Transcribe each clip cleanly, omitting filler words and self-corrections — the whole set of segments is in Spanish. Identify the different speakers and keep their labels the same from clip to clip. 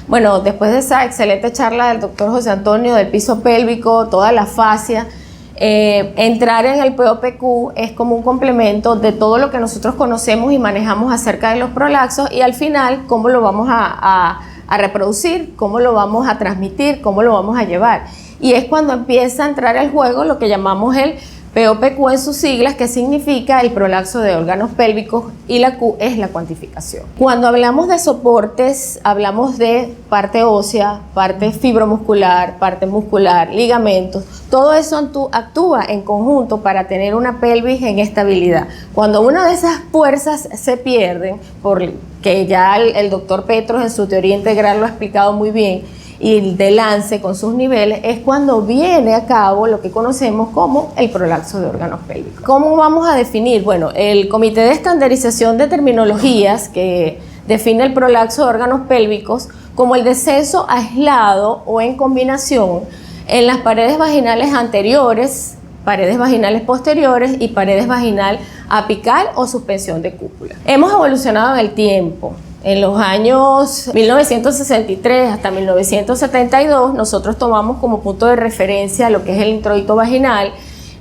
Speaker 1: Bueno, después de esa excelente charla del doctor José Antonio del piso pélvico, toda la fascia, entrar en el POPQ es como un complemento de todo lo que nosotros conocemos y manejamos acerca de los prolaxos y al final cómo lo vamos a reproducir, cómo lo vamos a transmitir, cómo lo vamos a llevar. Y es cuando empieza a entrar al juego lo que llamamos el POPQ en sus siglas, que significa el prolaxo de órganos pélvicos, y la Q es la cuantificación. Cuando hablamos de soportes, hablamos de parte ósea, parte fibromuscular, parte muscular, ligamentos. Todo eso actúa en conjunto para tener una pelvis en estabilidad. Cuando una de esas fuerzas se pierde, porque ya el doctor Petros en su teoría integral lo ha explicado muy bien, y el de Lance con sus niveles, es cuando viene a cabo lo que conocemos como el prolapso de órganos pélvicos. ¿Cómo vamos a definir? Bueno, el Comité de Estandarización de Terminologías, que define el prolapso de órganos pélvicos como el descenso aislado o en combinación en las paredes vaginales anteriores, paredes vaginales posteriores y paredes vaginal apical o suspensión de cúpula. Hemos evolucionado en el tiempo. En los años 1963 hasta 1972, nosotros tomamos como punto de referencia lo que es el introito vaginal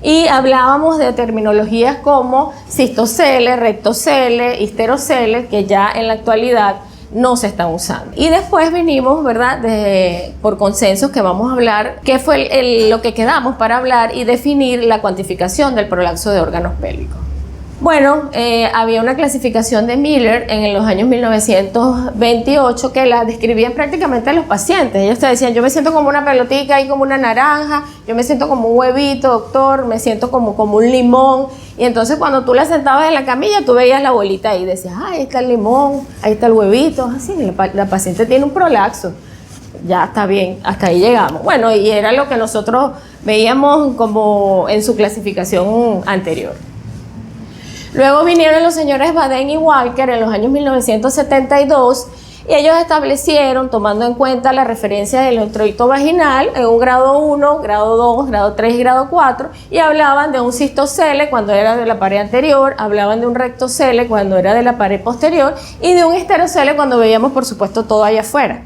Speaker 1: y hablábamos de terminologías como cistocele, rectocele, histerocele, que ya en la actualidad no se están usando. Y después vinimos, ¿verdad?, por consenso que vamos a hablar, qué fue lo que quedamos para hablar y definir la cuantificación del prolapso de órganos pélvicos. Bueno, había una clasificación de Miller en los años 1928 que la describían prácticamente a los pacientes. Ellos te decían, yo me siento como una pelotica y como una naranja, yo me siento como un huevito, doctor, me siento como un limón. Y entonces cuando tú la sentabas en la camilla, tú veías la bolita ahí y decías, ahí está el limón, ahí está el huevito. Así, la paciente tiene un prolapso. Ya está bien, hasta ahí llegamos. Bueno, y era lo que nosotros veíamos como en su clasificación anterior. Luego vinieron los señores Baden y Walker en los años 1972 y ellos establecieron, tomando en cuenta la referencia del introito vaginal en un grado 1, grado 2, grado 3 y grado 4, y hablaban de un cistocele cuando era de la pared anterior, hablaban de un rectocele cuando era de la pared posterior y de un histerocele cuando veíamos, por supuesto, todo allá afuera.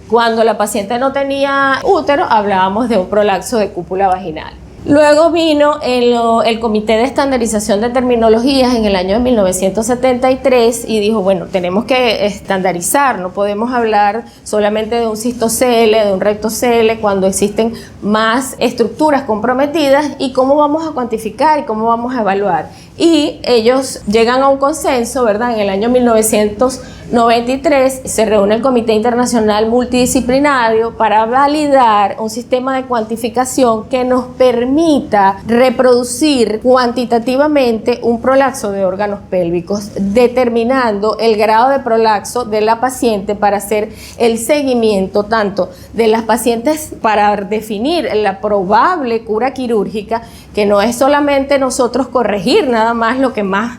Speaker 1: Cuando la paciente no tenía útero, hablábamos de un prolapso de cúpula vaginal. Luego vino el Comité de Estandarización de Terminologías en el año de 1973 y dijo, bueno, tenemos que estandarizar, no podemos hablar solamente de un cistocele, de un rectocele, cuando existen más estructuras comprometidas y cómo vamos a cuantificar y cómo vamos a evaluar. Y ellos llegan a un consenso, ¿verdad? En el año 1993 se reúne el Comité Internacional Multidisciplinario para validar un sistema de cuantificación que nos permita reproducir cuantitativamente un prolapso de órganos pélvicos, determinando el grado de prolapso de la paciente para hacer el seguimiento tanto de las pacientes para definir la probable cura quirúrgica, que no es solamente nosotros corregir nada más lo que más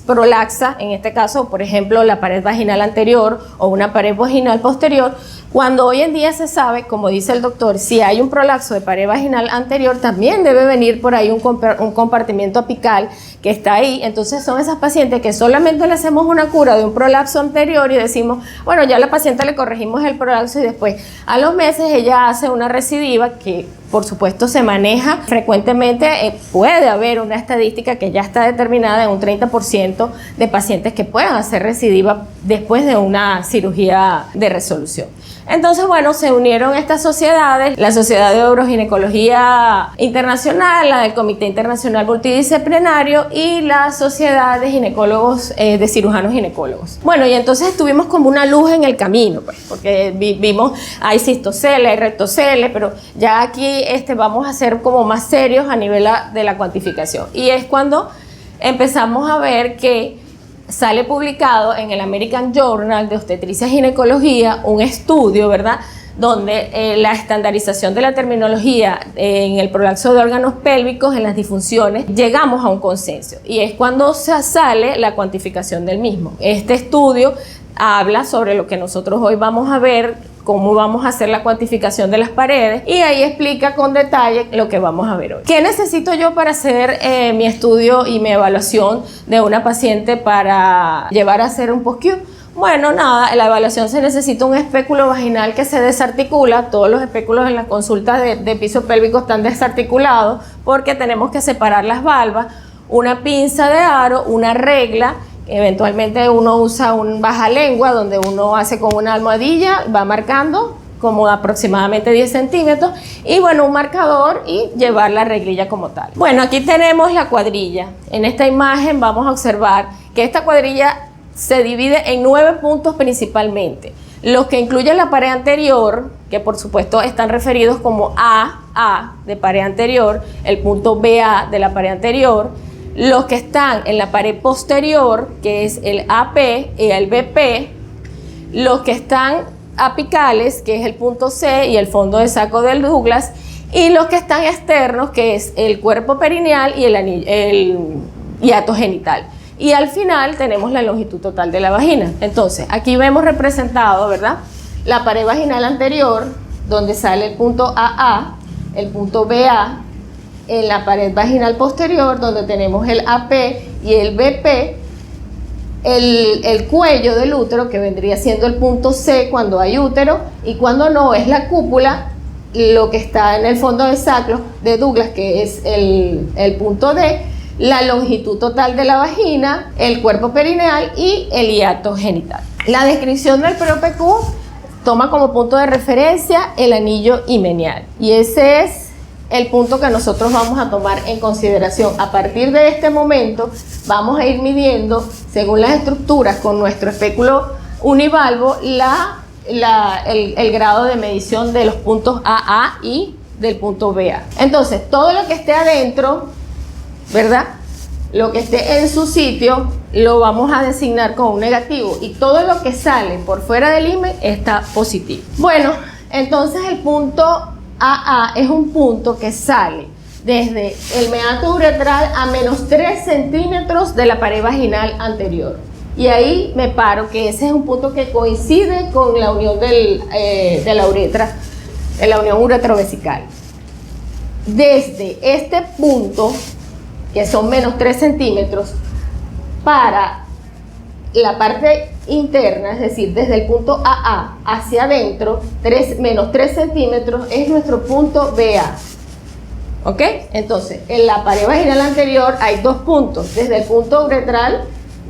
Speaker 1: prolaxa, en este caso, por ejemplo, la pared vaginal anterior o una pared vaginal posterior, cuando hoy en día se sabe, como dice el doctor, si hay un prolapso de pared vaginal anterior, también debe venir por ahí un compartimiento apical que está ahí. Entonces son esas pacientes que solamente le hacemos una cura de un prolapso anterior y decimos, bueno, ya a la paciente le corregimos el prolapso y después a los meses ella hace una recidiva que por supuesto se maneja frecuentemente. Puede haber una estadística que ya está determinada en un 30% de pacientes que puedan hacer recidiva después de una cirugía de resolución. Entonces, bueno, se unieron estas sociedades, la Sociedad de Uroginecología Internacional, la del Comité Internacional Multidisciplinario y la Sociedad de Ginecólogos, de Cirujanos Ginecólogos. Bueno, y entonces tuvimos como una luz en el camino, pues, porque vimos, hay cistocele, hay rectocele, pero ya aquí vamos a ser como más serios a nivel de la cuantificación. Y es cuando empezamos a ver que sale publicado en el American Journal de Obstetricia y Ginecología un estudio, ¿verdad?, donde la estandarización de la terminología en el prolapso de órganos pélvicos, en las disfunciones, llegamos a un consenso y es cuando sale la cuantificación del mismo. Este estudio habla sobre lo que nosotros hoy vamos a ver, cómo vamos a hacer la cuantificación de las paredes, y ahí explica con detalle lo que vamos a ver hoy. ¿Qué necesito yo para hacer mi estudio y mi evaluación de una paciente para llevar a hacer un POSQ? Bueno, nada, en la evaluación se necesita un espéculo vaginal que se desarticula. Todos los espéculos en las consultas de piso pélvico están desarticulados porque tenemos que separar las valvas, una pinza de aro, una regla. Eventualmente uno usa un bajalengua donde uno hace con una almohadilla, va marcando como aproximadamente 10 centímetros y bueno, un marcador y llevar la reglilla como tal. Bueno, aquí tenemos la cuadrilla. En esta imagen vamos a observar que esta cuadrilla se divide en 9 puntos principalmente. Los que incluyen la pared anterior, que por supuesto están referidos como A de pared anterior, el punto BA de la pared anterior, los que están en la pared posterior, que es el AP y el BP, los que están apicales, que es el punto C y el fondo de saco del Douglas, y los que están externos, que es el cuerpo perineal y el hiato genital. Y al final tenemos la longitud total de la vagina. Entonces, aquí vemos representado, ¿verdad?, la pared vaginal anterior, donde sale el punto AA, el punto BA, en la pared vaginal posterior, donde tenemos el AP y el BP, el cuello del útero, que vendría siendo el punto C cuando hay útero, y cuando no es la cúpula, lo que está en el fondo del sacro de Douglas, que es el punto D, la longitud total de la vagina, el cuerpo perineal y el hiato genital. La descripción del ProPQ toma como punto de referencia el anillo himenial, y ese es el punto que nosotros vamos a tomar en consideración. A partir de este momento vamos a ir midiendo, según las estructuras, con nuestro espéculo univalvo, el grado de medición de los puntos AA y del punto BA. Entonces, todo lo que esté adentro, ¿verdad?, lo que esté en su sitio, lo vamos a designar con un negativo, y todo lo que sale por fuera del himen está positivo. Bueno, entonces el punto AA es un punto que sale desde el meato uretral a menos 3 centímetros de la pared vaginal anterior. Y ahí me paro, que ese es un punto que coincide con la unión de la uretra, de la unión uretrovesical. Desde este punto, que son menos 3 centímetros, para la parte interna, es decir, desde el punto AA hacia adentro, menos 3 centímetros es nuestro punto BA. ¿Ok? Entonces, en la pared vaginal anterior hay 2 puntos, desde el punto uretral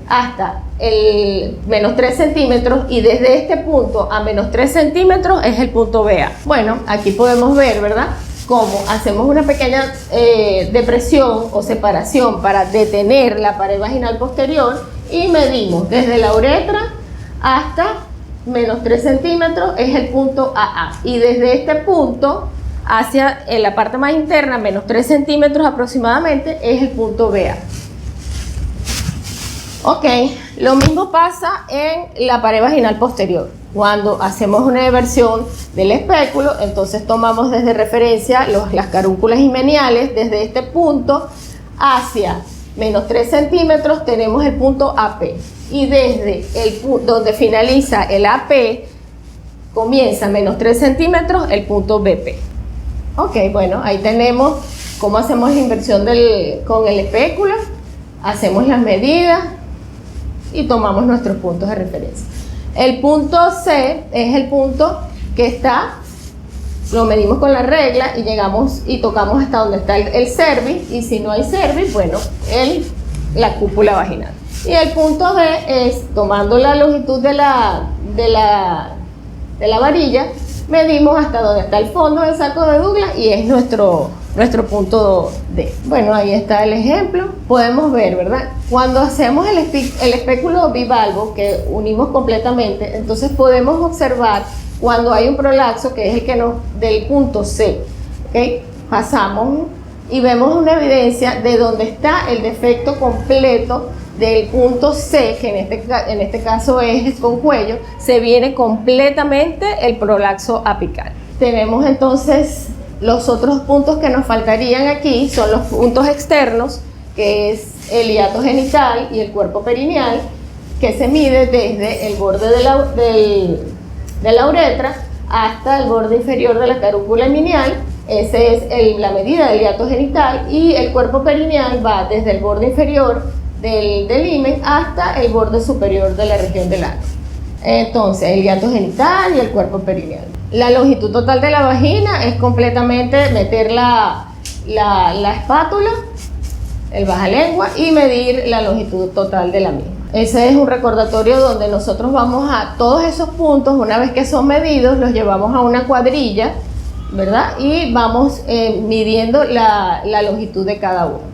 Speaker 1: hasta el menos 3 centímetros, y desde este punto a menos 3 centímetros es el punto BA. Bueno, aquí podemos ver, ¿verdad?, cómo hacemos una pequeña depresión o separación para detener la pared vaginal posterior, y medimos desde la uretra hasta menos 3 centímetros es el punto AA, y desde este punto hacia la parte más interna, menos 3 centímetros aproximadamente, es el punto BA. Ok, lo mismo pasa en la pared vaginal posterior. Cuando hacemos una inversión del espéculo, entonces tomamos desde referencia las carúnculas himeniales. Desde este punto hacia menos 3 centímetros tenemos el punto AP, y desde donde finaliza el AP comienza menos 3 centímetros el punto BP. Ok, bueno, ahí tenemos cómo hacemos la inversión con el espéculo, hacemos las medidas y tomamos nuestros puntos de referencia. El punto C es el punto que está, lo medimos con la regla y llegamos y tocamos hasta donde está el cervix, y si no hay cervix, bueno, la cúpula vaginal. Y el punto D es, tomando la longitud de la varilla, medimos hasta donde está el fondo del saco de Douglas, y es nuestro punto D. Bueno, ahí está el ejemplo. Podemos ver, ¿verdad? Cuando hacemos el espéculo bivalvo, que unimos completamente, entonces podemos observar cuando hay un prolapso, que es el que del punto C, ¿okay? Pasamos y vemos una evidencia de donde está el defecto completo del punto C, que en este caso es con cuello, se viene completamente el prolapso apical. Tenemos entonces los otros puntos que nos faltarían aquí, son los puntos externos, que es el hiato genital y el cuerpo perineal, que se mide desde el borde de la uretra hasta el borde inferior de la carúncula himenial. Esa es la medida del hiato genital, y el cuerpo perineal va desde el borde inferior del himen hasta el borde superior de la región del ano. Entonces, el hiato genital y el cuerpo perineal. La longitud total de la vagina es completamente meter la espátula, el bajalengua, y medir la longitud total de la misma. Ese es un recordatorio donde nosotros vamos a todos esos puntos, una vez que son medidos, los llevamos a una cuadrilla, ¿verdad? Y vamos midiendo la longitud de cada uno.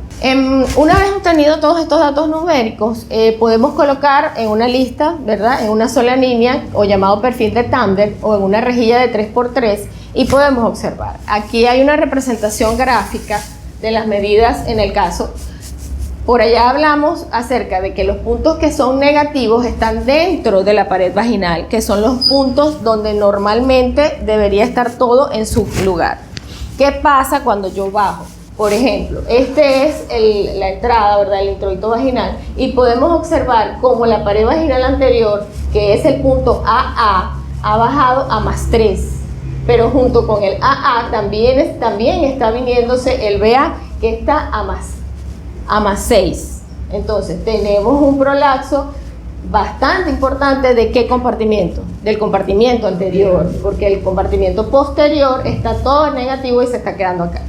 Speaker 1: Una vez obtenido todos estos datos numéricos, podemos colocar en una lista, ¿verdad? En una sola línea, o llamado perfil de Tándem, o en una rejilla de 3×3, y podemos observar. Aquí hay una representación gráfica de las medidas en el caso. Por allá hablamos acerca de que los puntos que son negativos están dentro de la pared vaginal, que son los puntos donde normalmente debería estar todo en su lugar. ¿Qué pasa cuando yo bajo? Por ejemplo, este es la entrada, ¿verdad? El introito vaginal, y podemos observar cómo la pared vaginal anterior, que es el punto AA, ha bajado a +3, pero junto con el AA también está viniéndose el BA, que está a +6. Entonces tenemos un prolapso bastante importante. ¿De qué compartimiento? Del compartimiento anterior, porque el compartimiento posterior está todo negativo y se está quedando acá.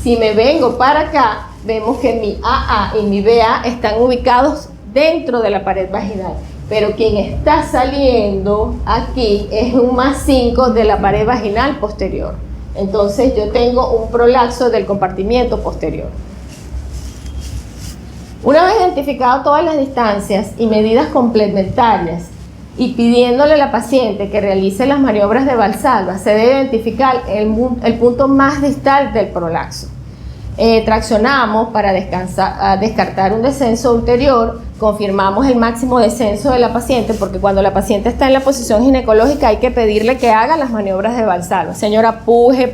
Speaker 1: Si me vengo para acá, vemos que mi AA y mi BA están ubicados dentro de la pared vaginal, pero quien está saliendo aquí es un +5 de la pared vaginal posterior. Entonces yo tengo un prolapso del compartimiento posterior. Una vez identificado todas las distancias y medidas complementarias y pidiéndole a la paciente que realice las maniobras de Valsalva, se debe identificar el punto más distal del prolapso. Traccionamos para descartar un descenso ulterior, confirmamos el máximo descenso de la paciente, porque cuando la paciente está en la posición ginecológica hay que pedirle que haga las maniobras de Valsalva. Señora, puje,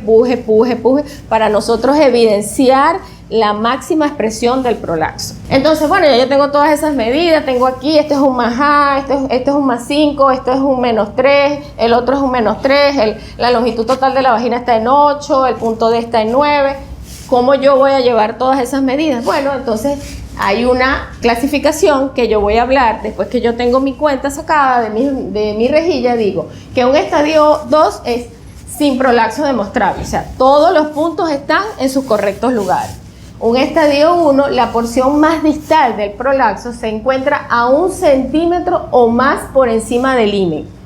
Speaker 1: para nosotros evidenciar la máxima expresión del prolapso. Entonces, bueno, ya yo tengo todas esas medidas, tengo aquí, este es un +A, este es un +5, esto es un -3, el otro es un -3, la longitud total de la vagina está en 8, el punto D está en 9. ¿Cómo yo voy a llevar todas esas medidas? Bueno, entonces hay una clasificación que yo voy a hablar después que yo tengo mi cuenta sacada de mi rejilla. Digo que un estadio 2 es sin prolapso demostrable, o sea, todos los puntos están en sus correctos lugares. Un estadio 1, la porción más distal del prolapso se encuentra a 1 centímetro o más por encima del himen.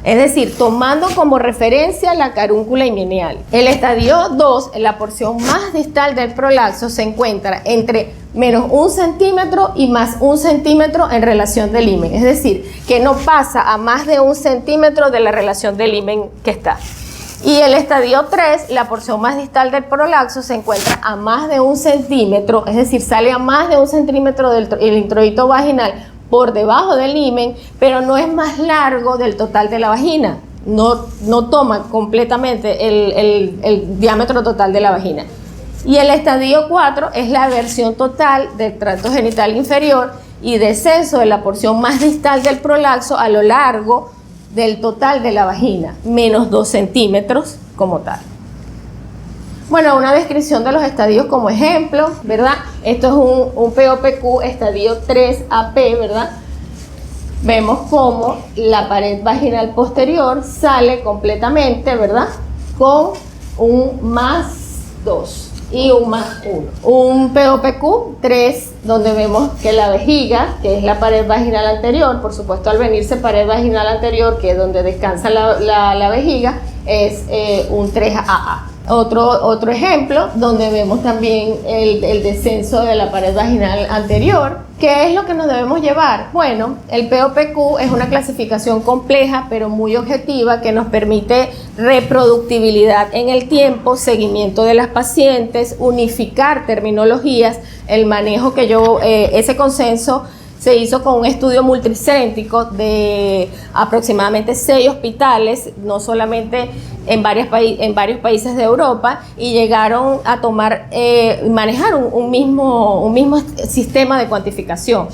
Speaker 1: Es decir, tomando como referencia la carúncula himeneal. El estadio 2, la porción más distal del prolapso, se encuentra entre -1 centímetro y +1 centímetro en relación del himen. Es decir, que no pasa a más de 1 centímetro de la relación del himen que está. Y el estadio 3, la porción más distal del prolapso, se encuentra a más de 1 centímetro, es decir, sale a más de 1 centímetro del introito vaginal por debajo del himen, pero no es más largo del total de la vagina. No toma completamente el diámetro total de la vagina. Y el estadio 4 es la versión total del tracto genital inferior y descenso de la porción más distal del prolapso a lo largo del total de la vagina, -2 centímetros como tal. Bueno, una descripción de los estadios como ejemplo, ¿verdad? Esto es un POPQ estadio 3AP, ¿verdad? Vemos cómo la pared vaginal posterior sale completamente, ¿verdad? Con un +2 y un +1. Un POPQ 3, donde vemos que la vejiga, que es la pared vaginal anterior, por supuesto al venirse pared vaginal anterior, que es donde descansa la vejiga, es un 3AA. Otro ejemplo donde vemos también el descenso de la pared vaginal anterior. ¿Qué es lo que nos debemos llevar? Bueno, el POPQ es una clasificación compleja pero muy objetiva que nos permite reproductibilidad en el tiempo, seguimiento de las pacientes, unificar terminologías, el manejo que ese consenso se hizo con un estudio multicéntrico de aproximadamente 6 hospitales, no solamente en varios países de Europa, y llegaron a manejar un mismo sistema de cuantificación.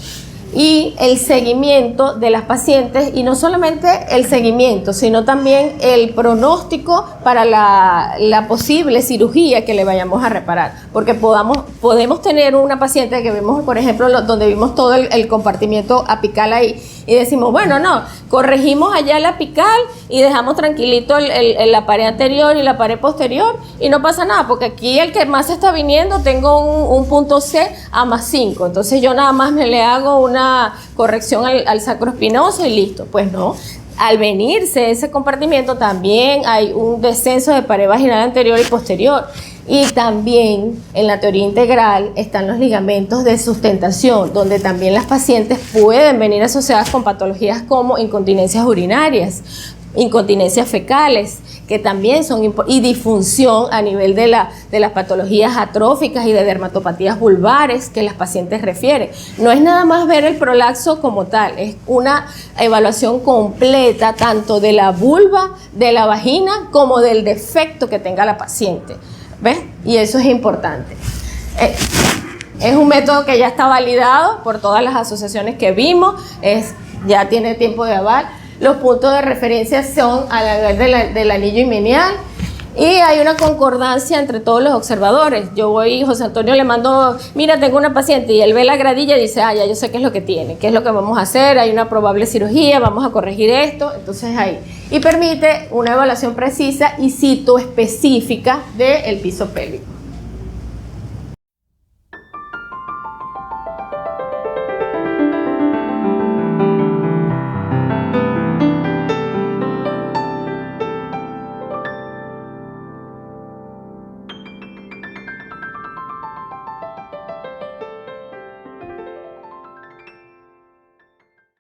Speaker 1: Y el seguimiento de las pacientes, y no solamente el seguimiento, sino también el pronóstico para la posible cirugía que le vayamos a reparar. Porque podemos tener una paciente que vemos, por ejemplo, donde vimos todo el compartimiento apical ahí, y decimos, bueno, no, corregimos allá la apical y dejamos tranquilito la pared anterior y la pared posterior y no pasa nada, porque aquí el que más está viniendo tengo un punto C a +5, entonces yo nada más me le hago una corrección al sacroespinoso y listo. Pues no. Al venirse ese compartimiento también hay un descenso de pared vaginal anterior y posterior. Y también en la teoría integral están los ligamentos de sustentación, donde también las pacientes pueden venir asociadas con patologías como incontinencias urinarias, incontinencias fecales, que también son y disfunción a nivel de las patologías atróficas y de dermatopatías vulvares que las pacientes refieren. No es nada más ver el prolapso como tal, es una evaluación completa tanto de la vulva, de la vagina, como del defecto que tenga la paciente. ¿Ves? Y eso es importante. Es un método que ya está validado por todas las asociaciones que vimos, ya tiene tiempo de aval. Los puntos de referencia son a la nivel del anillo himenial y hay una concordancia entre todos los observadores. Yo voy, José Antonio le mando, mira, tengo una paciente, y él ve la gradilla y dice, ya yo sé qué es lo que tiene, qué es lo que vamos a hacer, hay una probable cirugía, vamos a corregir esto, entonces ahí. Y permite una evaluación precisa y citoespecífica del piso pélvico.